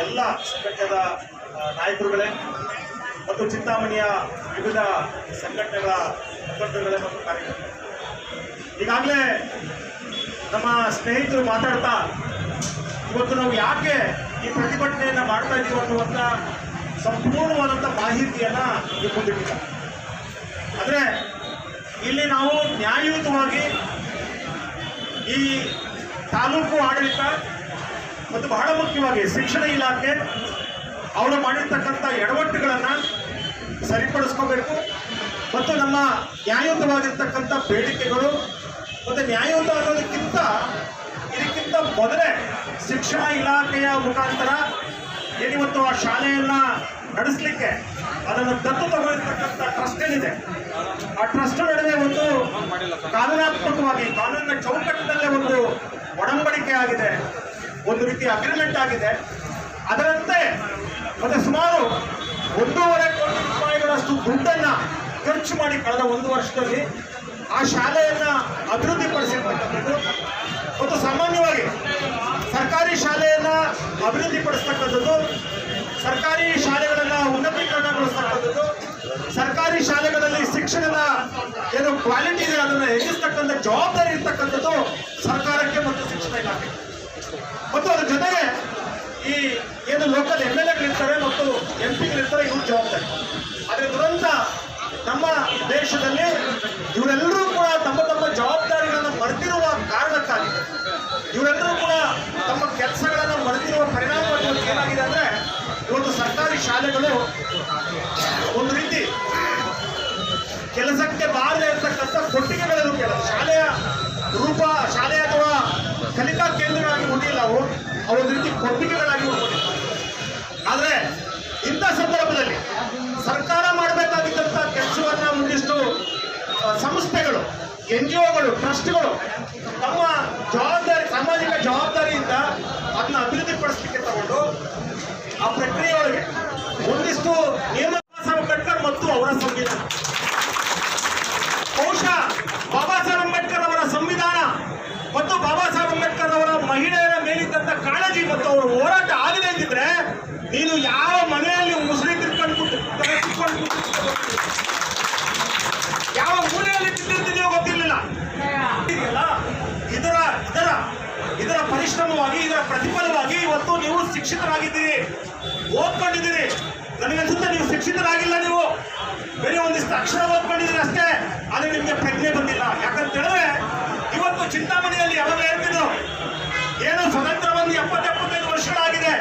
ಎಲ್ಲ ಸಂಘಟನೆಗಳ ನಾಯಕರುಗಳೇ ಮತ್ತು ಚಿಂತಾಮಣಿಯ ವಿವಿಧ ಸಂಘಟನೆಗಳ ಮುಖಂಡರುಗಳೇ ಮತ್ತು ಕಾರ್ಯಕರ್ತರು, ಈಗಾಗಲೇ ನಮ್ಮ ಸ್ನೇಹಿತರು ಮಾತಾಡ್ತಾ ಇವತ್ತು ನಾವು ಯಾಕೆ ಈ ಪ್ರತಿಭಟನೆಯನ್ನು ಮಾಡ್ತಾ ಇದ್ದೀವಿ ಅನ್ನುವಂಥ ಸಂಪೂರ್ಣವಾದಂಥ ಮಾಹಿತಿಯನ್ನು ಮುಂದಿಟ್ಟಿದ್ದಾರೆ. ಆದರೆ ಇಲ್ಲಿ ನಾವು ನ್ಯಾಯಯುತವಾಗಿ ಈ ತಾಲೂಕು ಆಡಳಿತ ಮತ್ತು ಬಹಳ ಮುಖ್ಯವಾಗಿ ಶಿಕ್ಷಣ ಇಲಾಖೆ ಅವರು ಮಾಡಿರ್ತಕ್ಕಂಥ ಎಡವಟ್ಟುಗಳನ್ನು ಸರಿಪಡಿಸ್ಕೋಬೇಕು ಮತ್ತು ನಮ್ಮ ನ್ಯಾಯಯುತವಾಗಿರ್ತಕ್ಕಂಥ ಬೇಡಿಕೆಗಳು ಮತ್ತು ನ್ಯಾಯಯುತ ಅನ್ನೋದಕ್ಕಿಂತ ಇದಕ್ಕಿಂತ ಮೊದಲೇ ಶಿಕ್ಷಣ ಇಲಾಖೆಯ ಮುಖಾಂತರ ಏನಿವತ್ತು ಆ ಶಾಲೆಯನ್ನು ನಡೆಸಲಿಕ್ಕೆ ಅದನ್ನು ದತ್ತು ತಗೊಳ್ತಕ್ಕಂಥ ಟ್ರಸ್ಟ್ ಏನಿದೆ, ಆ ಟ್ರಸ್ಟ್ ನಡುವೆ ಒಂದು ಕಾನೂನಾತ್ಮಕವಾಗಿ ಕಾನೂನಿನ ಚೌಕಟ್ಟಿನಲ್ಲೇ ಒಂದು ಒಡಂಬಡಿಕೆ ಆಗಿದೆ, ಒಂದು ರೀತಿಯ ಅಗ್ರಿಮೆಂಟ್ ಆಗಿದೆ. ಅದರಂತೆ ಮತ್ತೆ ಸುಮಾರು 1.5 ಕೋಟಿ ರೂಪಾಯಿಗಳಷ್ಟು ದುಡ್ಡನ್ನು ಖರ್ಚು ಮಾಡಿ ಕಳೆದ 1 ವರ್ಷದಲ್ಲಿ ಆ ಶಾಲೆಯನ್ನು ಅಭಿವೃದ್ಧಿಪಡಿಸಿರ್ತಕ್ಕಂಥದ್ದು ಮತ್ತು ಸಾಮಾನ್ಯವಾಗಿ ಸರ್ಕಾರಿ ಶಾಲೆಯನ್ನು ಅಭಿವೃದ್ಧಿಪಡಿಸ್ತಕ್ಕಂಥದ್ದು, ಸರ್ಕಾರಿ ಶಾಲೆಗಳನ್ನು ಉನ್ನತೀಕರಣಗೊಳಿಸ್ತಕ್ಕಂಥದ್ದು, ಸರ್ಕಾರಿ ಶಾಲೆಗಳಲ್ಲಿ ಶಿಕ್ಷಣದ ಏನು ಕ್ವಾಲಿಟಿ ಇದೆ ಅದನ್ನು ಹೆಚ್ಚಿಸ್ತಕ್ಕಂಥ ಜವಾಬ್ದಾರಿ ಇರ್ತಕ್ಕಂಥದ್ದು ಸರ್ಕಾರಕ್ಕೆ ಮತ್ತು ಶಿಕ್ಷಣ ಇಲಾಖೆ ಮತ್ತು ಅದ್ರ ಜೊತೆಗೆ ಈ ಏನು ಲೋಕಲ್ MLAಗಳಿರ್ತಾರೆ ಮತ್ತು MP ಗಳಿರ್ತಾರೆ, ಇವ್ರ ಜವಾಬ್ದಾರಿ. ಆದರೆ ದುರಂತ ನಮ್ಮ ದೇಶದಲ್ಲಿ ಇವರೆಲ್ಲರೂ ಕೂಡ ತಮ್ಮ ತಮ್ಮ ಜವಾಬ್ದಾರಿಗಳನ್ನು ಮರೆತಿರುವ ಕಾರಣಕ್ಕಾಗಿ, ಇವರೆಲ್ಲರೂ ಕೂಡ ತಮ್ಮ ಕೆಲಸಗಳನ್ನು ಮರೆತಿರುವ ಪರಿಣಾಮ ಏನಾಗಿದೆ ಅಂದರೆ ಇವತ್ತು ಸರ್ಕಾರಿ ಶಾಲೆಗಳು ಒಂದು ರೀತಿ ಕೆಲಸಕ್ಕೆ ಬಾರದೇ ಇರತಕ್ಕಂಥ ಕೊಟ್ಟಿಗೆಗಳನ್ನು ಶಾಲೆಯ ರೂಪ, ಶಾಲೆ ಅಥವಾ ಕಲಿಕಾ ಕೇಂದ್ರಗಳಾಗಿ ಉಳಿದಿಲ್ಲ, ಅವೊಂದು ರೀತಿ ಕೊಟ್ಟಿಗೆಗಳಾಗಿ ಉಳ್ಕೊಂಡಿಲ್ಲ. ಆದರೆ ಇಂಥ ಸಂದರ್ಭದಲ್ಲಿ ಸರ್ಕಾರ ಮಾಡಬೇಕಾಗಿದ್ದಂಥ ಕೆಲಸವನ್ನು ಒಂದಿಷ್ಟು ಸಂಸ್ಥೆಗಳು, NGOಗಳು, ಟ್ರಸ್ಟ್ಗಳು ತಮ್ಮ ಜವಾಬ್ದಾರಿ, ಸಾಮಾಜಿಕ ಜವಾಬ್ದಾರಿಯಿಂದ ಅದನ್ನ ಅಭಿವೃದ್ಧಿಪಡಿಸಲಿಕ್ಕೆ ತಗೊಂಡು ಆ ಪ್ರಕ್ರಿಯೆಯೊಳಗೆ ಒಂದಿಷ್ಟು ನಿಯಮ ಅಂಬೇಡ್ಕರ್ ಮತ್ತು ಅವರ ಸಂವಿಧಾನ, ಬಹುಶಃ ಬಾಬಾ ಸಾಹೇಬ್ ಅಂಬೇಡ್ಕರ್ ಅವರ ಸಂವಿಧಾನ ಮತ್ತು ಬಾಬಾ ಸಾಹೇಬ್ ಅಂಬೇಡ್ಕರ್ ಅವರ ಮಹಿಳೆಯರ ಮೇಲಿದ್ದಂಥ ಕಾಳಜಿ ಮತ್ತು ಅವರ ಹೋರಾಟ ಆಗದೇ ಇದ್ದಿದ್ರೆ ನೀನು ಯಾವ ಮನೆಯಲ್ಲಿ ಮುಸುಳಿ ತಿರ್ಕೊಂಡು ಯಾವ ಮೂಲೆಯಲ್ಲಿ ತಿಂದಿರ್ತಿದೆಯೋ ಗೊತ್ತಿರಲಿಲ್ಲ. ಇದರ ಪರಿಶ್ರಮವಾಗಿ, ಇದರ ಪ್ರತಿಫಲವಾಗಿ ಇವತ್ತು ನೀವು ಶಿಕ್ಷಿತರಾಗಿದ್ದೀರಿ, ಓದ್ಕೊಂಡಿದ್ದೀರಿ. ನನಗನ್ಸುತ್ತೆ ನೀವು ಶಿಕ್ಷಿತರಾಗಿಲ್ಲ, ನೀವು ಬೇರೆ ಒಂದಿಷ್ಟು ಅಕ್ಷರ ಓದ್ಕೊಂಡಿದ್ದೀರಿ ಅಷ್ಟೇ, ಆದರೆ ನಿಮಗೆ ಪ್ರಜ್ಞೆ ಬಂದಿಲ್ಲ. ಯಾಕಂತ ಹೇಳಿದ್ರೆ ಇವತ್ತು ಚಿಂತಾಮಣಿಯಲ್ಲಿ ಯಾವಾಗ ಹೇಳ್ತಿದ್ರು, ಏನು ಸ್ವತಂತ್ರ ಬಂದು 70-75 ವರ್ಷಗಳಾಗಿದೆ,